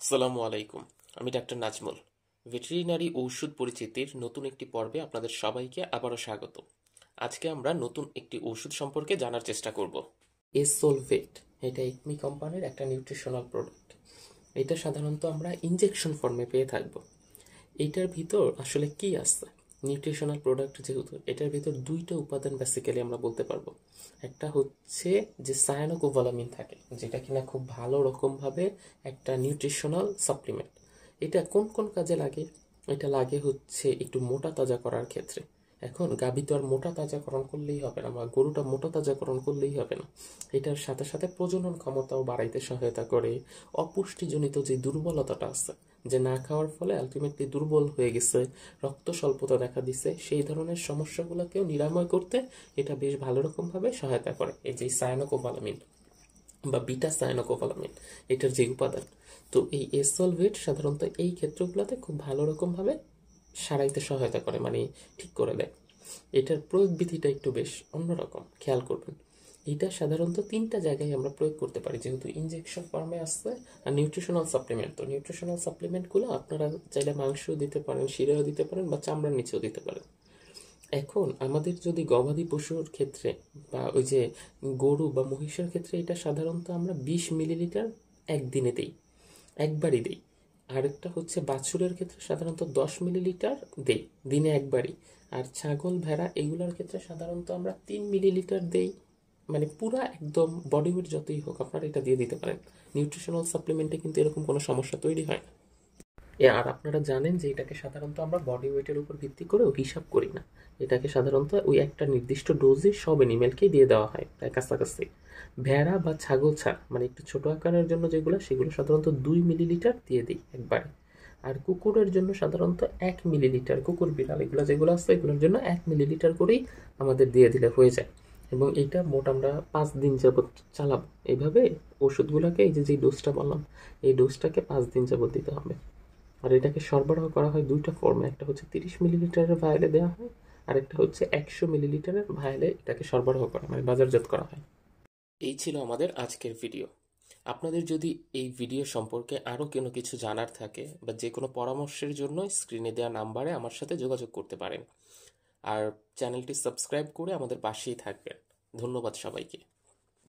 আসসালামু আলাইকুম। আমি ডাক্তার নাজমুল। ভেটেরিনারি ঔষধ পরিচিতির নতুন একটি পর্বে আপনাদের সবাইকে আবারও স্বাগত। আজকে আমরা নতুন একটি ওষুধ সম্পর্কে জানার চেষ্টা করব। এসোলভেট, এটা একমি কোম্পানির একটা নিউট্রিশনাল প্রোডাক্ট। এটা সাধারণত আমরা ইনজেকশন ফর্মে পেয়ে থাকব। এইটার ভিতর আসলে কি আছে? নিউট্রিশনাল প্রোডাক্ট যেহেতু, এটার ভিতর দুইটা উপাদান বেসিক্যালি আমরা বলতে পারবো। একটা হচ্ছে যে সায়ানোকোভালামিন থাকে, যেটা কিনা খুব ভালো রকমভাবে একটা নিউট্রিশনাল সাপ্লিমেন্ট। এটা কোন কোন কাজে লাগে? এটা লাগে হচ্ছে একটু মোটা তাজা করার ক্ষেত্রে। এখন গাভী তো আর মোটা তাজাকরণ করলেই হবে না, বা গরুটা মোটা তাজাকরণ করলেই হবে না। এটার সাথে সাথে প্রজনন ক্ষমতাও বাড়াইতে সহায়তা করে। অপুষ্টিজনিত যে দুর্বলতাটা আছে, যে না খাওয়ার ফলে আলটিমেটলি দুর্বল হয়ে গেছে, রক্ত স্বল্পতা দেখা দিছে, সেই ধরনের সমস্যাগুলোকেও নিরাময় করতে এটা বেশ ভালো রকমভাবে সহায়তা করে। এই যে সায়ানোকোভালামিন বা বিটা সায়ানোকোভালামিন, এটার যে উপাদান, তো এই এসলভেট সাধারণত এই ক্ষেত্রগুলোতে খুব ভালো রকমভাবে সারাইতে সহায়তা করে, মানে ঠিক করে দেয়। এটার প্রয়োগ বিধিটা একটু বেশ অন্যরকম, খেয়াল করবেন। এটা সাধারণত তিনটা জায়গায় আমরা প্রয়োগ করতে পারি, যেহেতু ইনজেকশন ফর্মে আসছে। আর নিউট্রিশনাল সাপ্লিমেন্ট, তো নিউট্রিশনাল সাপ্লিমেন্টগুলো আপনারা চাইলে মাংসও দিতে পারেন, শিরাও দিতে পারেন, বা চামড়ার নিচেও দিতে পারেন। এখন আমাদের যদি গবাদি পশুর ক্ষেত্রে বা ওই যে গরু বা মহিষের ক্ষেত্রে, এটা সাধারণত আমরা 20 মিলিলিটার একদিনে দিই, একবারই দিই। আরেকটা হচ্ছে বাছুরের ক্ষেত্রে সাধারণত 10 মিলিলিটার দেই দিনে একবারই। আর ছাগল ভেড়া এগুলোর ক্ষেত্রে সাধারণত আমরা 3 মিলিলিটার দেই। মানে পুরা একদম বডি ওয়েট যতই হোক আপনারা এটা দিয়ে দিতে পারেন। নিউট্রিশনাল সাপ্লিমেন্টে কিন্তু এরকম কোনো সমস্যা তৈরি হয় না। আর আপনারা জানেন যে এটাকে সাধারণত আমরা বডি ওয়েটের উপর ভিত্তি করেও হিসাব করি না। এটাকে সাধারণত ওই একটা নির্দিষ্ট ডোজে সব অ্যানিমেলকেই দিয়ে দেওয়া হয় প্রায় কাছাকাছি। ভেড়া বা ছাগল ছাড়া, মানে একটু ছোট আকারের জন্য যেগুলো, সেগুলো সাধারণত 2 মিলিলিটার দিয়ে দিই একবারে। আর কুকুরের জন্য সাধারণত 1 মিলিলিটার, কুকুর বিড়াল এগুলো যেগুলো আছে এগুলোর জন্য 1 মিলিলিটার করেই আমাদের দিয়ে দিলে হয়ে যায়। এবং এইটা মোট আমরা 5 দিন যাবত চালাবো এইভাবে। ওষুধগুলোকে এই যে যে ডোজটা বললাম, এই ডোজটাকে 5 দিন যাবত দিতে হবে। আর এটাকে সরবরাহ করা হয় দুইটা ফর্মে, একটা হচ্ছে 30 মিলিলিটারের ভায়ালে দেওয়া হয়, আর একটা হচ্ছে 100 মিলিলিটারের ভায়ালে এটাকে সরবরাহ করা, মানে বাজারজাত করা হয়। এই ছিল আমাদের আজকের ভিডিও। আপনাদের যদি এই ভিডিও সম্পর্কে আরও কোনো কিছু জানার থাকে বা যে কোনো পরামর্শের জন্য স্ক্রিনে দেওয়া নাম্বারে আমার সাথে যোগাযোগ করতে পারেন। আর চ্যানেলটি সাবস্ক্রাইব করে আমাদের পাশেই থাকবেন। ধন্যবাদ সবাইকে।